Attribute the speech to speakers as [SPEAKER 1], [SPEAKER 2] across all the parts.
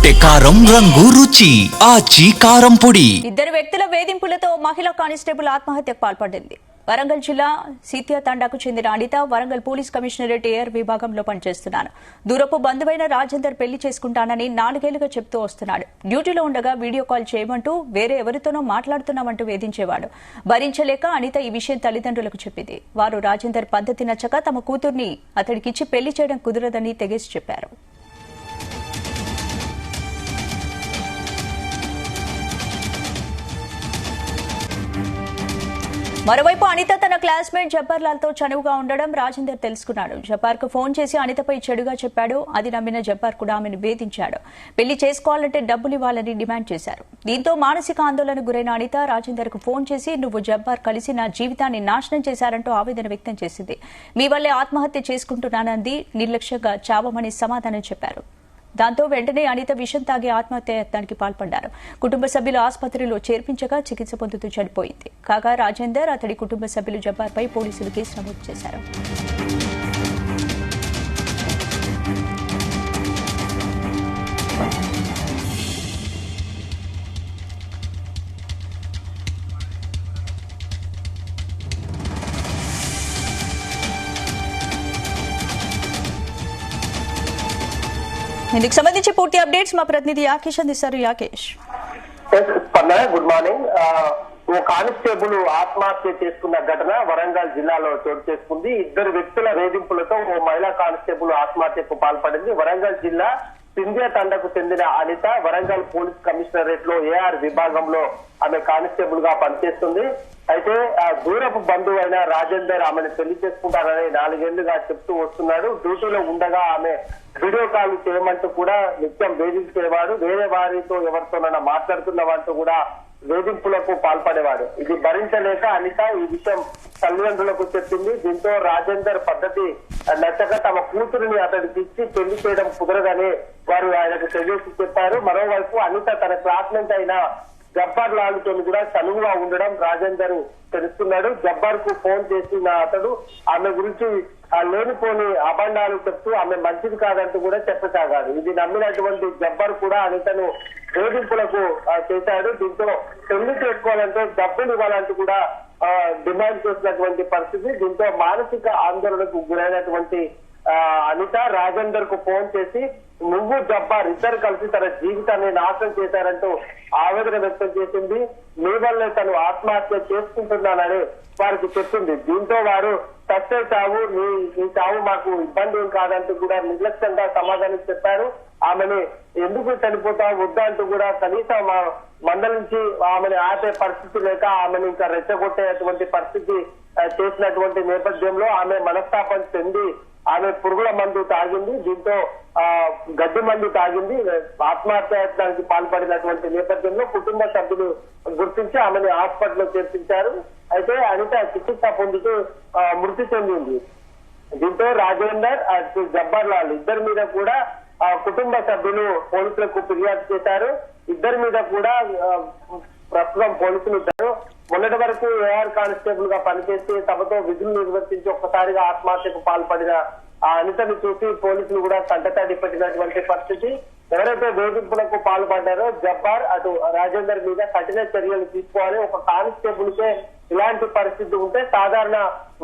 [SPEAKER 1] కొట్టే కారం రంగు రుచి ఆచి కారం పొడి.
[SPEAKER 2] ఇద్దరు వ్యక్తుల వేధింపులతో మహిళా కానిస్టేబుల్ ఆత్మహత్యకు పాల్పడింది. వరంగల్ జిల్లా సీత్య తండాకు చెందిన Anitha Warangal police commissionerate A R విభాగంలో పనిచేస్తున్నాను. దూరపు బంధువైన రాజేందర్ పెళ్లి చేసుకుంటానని 4 ఏళ్లుగా చెప్తూ వస్తున్నాడు. డ్యూటీలో ఉండగా వీడియో కాల్ చేయమంటూ వేరే ఎవరితోనో మాట్లాడుతున్నామంటూ వేధించేవాడు. భరించలేక అనిత ఈ విషయం తల్లిదండ్రులకు చెప్పింది. వారు రాజేందర్ పద్ధతి నచ్చక తమ కూతుర్ని అతడికిచ్చి పెళ్లి చేయడం కుదరదని తెగేసి చెప్పారు. మరోవైపు అనిత తన క్లాస్మేట్ జబ్బర్లాల్ తో చనువుగా ఉండడం రాజేందర్ తెలుసుకున్నాడు. జబ్బార్ కు ఫోన్ చేసి అనితపై చెడుగా చెప్పాడు. అది నమ్మిన జబ్బార్ కూడా ఆమెను వేధించాడు. పెళ్లి చేసుకోవాలంటే డబ్బులు ఇవ్వాలని డిమాండ్ చేశారు. దీంతో మానసిక ఆందోళనకు గురైన అనిత రాజేందర్ కు ఫోన్ చేసి నువ్వు జబ్బార్ కలిసి నా జీవితాన్ని నాశనం చేశారంటూ ఆవేదన వ్యక్తం చేసింది. మీ వల్లే ఆత్మహత్య చేసుకుంటున్నానంది. నిర్లక్ష్యంగా చావమని సమాధానం చెప్పారు. దాంతో వెంటనే అనిత విషం తాగి ఆత్మహత్యాయత్నానికి పాల్పడ్డారు. కుటుంబ సభ్యులు ఆసుపత్రిలో చేర్పించగా చికిత్స పొందుతూ చనిపోయింది. కాగా రాజేందర్ అతడి కుటుంబ సభ్యులు జబ్బార్పై పోలీసులు కేసు నమోదు చేశారు. ఇందుకు సంబంధించి పూర్తి అప్డేట్స్ మా ప్రతినిధి యాకేష్ అందిస్తారు. Yakesh,
[SPEAKER 3] good morning. ఓ కానిస్టేబుల్ ఆత్మహత్య చేసుకున్న ఘటన వరంగల్ జిల్లాలో చోటు చేసుకుంది. ఇద్దరు వ్యక్తుల వేధింపులతో ఓ మహిళా కానిస్టేబుల్ ఆత్మహత్యకు పాల్పడింది. వరంగల్ జిల్లా సింధ్య తండకు చెందిన అనిత వరంగల్ పోలీస్ కమిషనరేట్ లో ఏఆర్ విభాగంలో ఆమె కానిస్టేబుల్ గా పనిచేస్తుంది. అయితే దూరపు బంధువు అయిన రాజేందర్ ఆమెను పెళ్లి చేసుకుంటారని 4 ఏళ్లుగా చెప్తూ వస్తున్నాడు. డ్యూటీలో ఉండగా ఆమె వీడియో కాల్ చేయమంటూ కూడా నిత్యం వేధించేవాడు. వేరే వారితో ఎవరితోనైనా మాట్లాడుతున్నవారితో కూడా వేధింపులకు పాల్పడేవాడు. ఇది భరించలేక అనిత ఈ విషయం తల్లిదండ్రులకు చెప్పింది. దీంతో రాజేందర్ పద్ధతి నచ్చక తమ కూతురిని అతడికి ఇచ్చి పెళ్లి చేయడం కుదరదని వారు ఆయనకు తెలియసి చెప్పారు. మరోవైపు అనిత తన క్లాస్మేట్ అయిన జబ్బర్ లాల్ తో కూడా చనువుగా ఉండడం రాజేందర్ తెలుస్తున్నాడు. జబ్బర్ కు ఫోన్ చేసిన అతడు ఆమె గురించి లేనిపోని అబండాలు చెప్తూ ఆమె మంచిది కాదంటూ కూడా చెప్పసాగాడు. ఇది నమ్మినటువంటి జబ్బర్ కూడా అనితను వేధింపులకు చేశాడు. దీంతో పెళ్లి చేసుకోవాలంటే డబ్బులు ఇవ్వాలంటూ కూడా డిమాండ్ చేసినటువంటి పరిస్థితి. దీంతో మానసిక ఆందోళనకు గురైనటువంటి అనిత రాజేందర్ కు ఫోన్ చేసి నువ్వు జబ్బార్ ఇద్దరు కలిసి తన జీవితాన్ని నాశనం చేశారంటూ ఆవేదన వ్యక్తం చేసింది. మీ వల్లే తను ఆత్మహత్య చేసుకుంటున్నానని వారికి చెప్పింది. దీంతో వారు సత్య చావు నీ చావు మాకు ఇబ్బంది ఏం కాదంటూ కూడా నిర్లక్ష్యంగా సమాధానం చెప్పారు. ఆమెని ఎందుకు చనిపోతావు వద్దా అంటూ కూడా కనీసం మందలించి ఆమెను ఆపే పరిస్థితి లేక ఆమెను ఇంకా రెచ్చగొట్టేటువంటి పరిస్థితి చేసినటువంటి నేపథ్యంలో ఆమె మనస్తాపం చెంది ఆమె పురుగుల మందు తాగింది. దీంతో గడ్డి మందు తాగింది. ఆత్మహత్యాయత్నానికి పాల్పడినటువంటి నేపథ్యంలో కుటుంబ సభ్యులు గుర్తించి ఆమెను హాస్పిటల్లో చేర్పించారు. అయితే అనిత చికిత్స పొందుతూ మృతి చెందింది. దీంతో రాజేందర్ జబ్బర్ లాల్ ఇద్దరి మీద కూడా కుటుంబ సభ్యులు పోలీసులకు ఫిర్యాదు చేశారు. ఇద్దరి మీద కూడా ప్రస్తుతం పోలీసులు ఇచ్చారు. మొన్నటి వరకు ఏఆర్ కానిస్టేబుల్ గా పనిచేసి తమతో విధులు నిర్వర్తించి ఒక్కసారిగా ఆత్మహత్యకు పాల్పడిన ఆ అనితను చూసి పోలీసులు కూడా కంటతడి పెట్టినటువంటి పరిస్థితి. ఎవరైతే వేధింపులకు పాల్పడ్డారో జబ్బార్ అటు రాజేందర్ మీద కఠిన చర్యలు తీసుకోవాలి. ఒక కానిస్టేబుల్ కే ఇలాంటి పరిస్థితి ఉంటే సాధారణ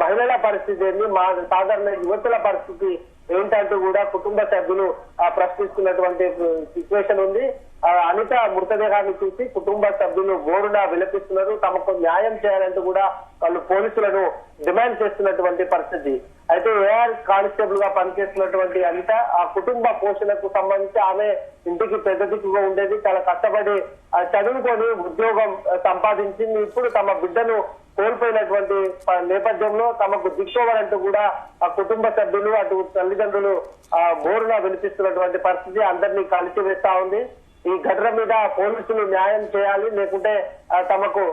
[SPEAKER 3] మహిళల పరిస్థితి ఏంటి, సాధారణ యువతుల పరిస్థితి ఏంటంటూ కూడా కుటుంబ సభ్యులు ప్రశ్నిస్తున్నటువంటి సిచ్యువేషన్ ఉంది. అనిత మృతదేహాన్ని చూసి కుటుంబ సభ్యులు బోరుగా విలపిస్తున్నారు. తమకు న్యాయం చేయాలంటూ కూడా వాళ్ళు పోలీసులను డిమాండ్ చేస్తున్నటువంటి పరిస్థితి. అయితే ఏఆర్ కానిస్టేబుల్ గా పనిచేస్తున్నటువంటి అనిత ఆ కుటుంబ పోషణకు సంబంధించి ఆమె ఇంటికి పెద్ద దిక్కుగా ఉండేది. చాలా కష్టపడి చదువుకొని ఉద్యోగం సంపాదించింది. ఇప్పుడు తమ బిడ్డను కోల్పోయినటువంటి నేపథ్యంలో తమకు దిక్కోవాలంటూ కూడా ఆ కుటుంబ సభ్యులు అటు తల్లిదండ్రులు బోరుగా వినిపిస్తున్నటువంటి పరిస్థితి అందరినీ కలిసివేస్తా ఉంది. ఈ ఘటన మీద పోలీసులు న్యాయం చేయాలి, లేకుంటే తమకు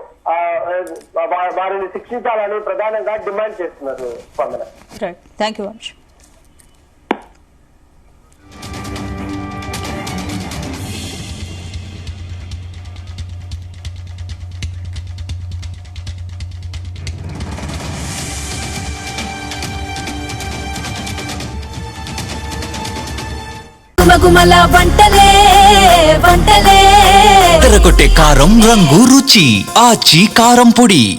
[SPEAKER 3] వారిని శిక్షించాలని ప్రధానంగా డిమాండ్ చేస్తున్నారు. స్పందన.
[SPEAKER 2] Thank you Vamsh.
[SPEAKER 4] గుమగుమల వంటలే వంటలే
[SPEAKER 1] తెరకొట్టే కారం రంగు రుచి ఆచి కారం పొడి.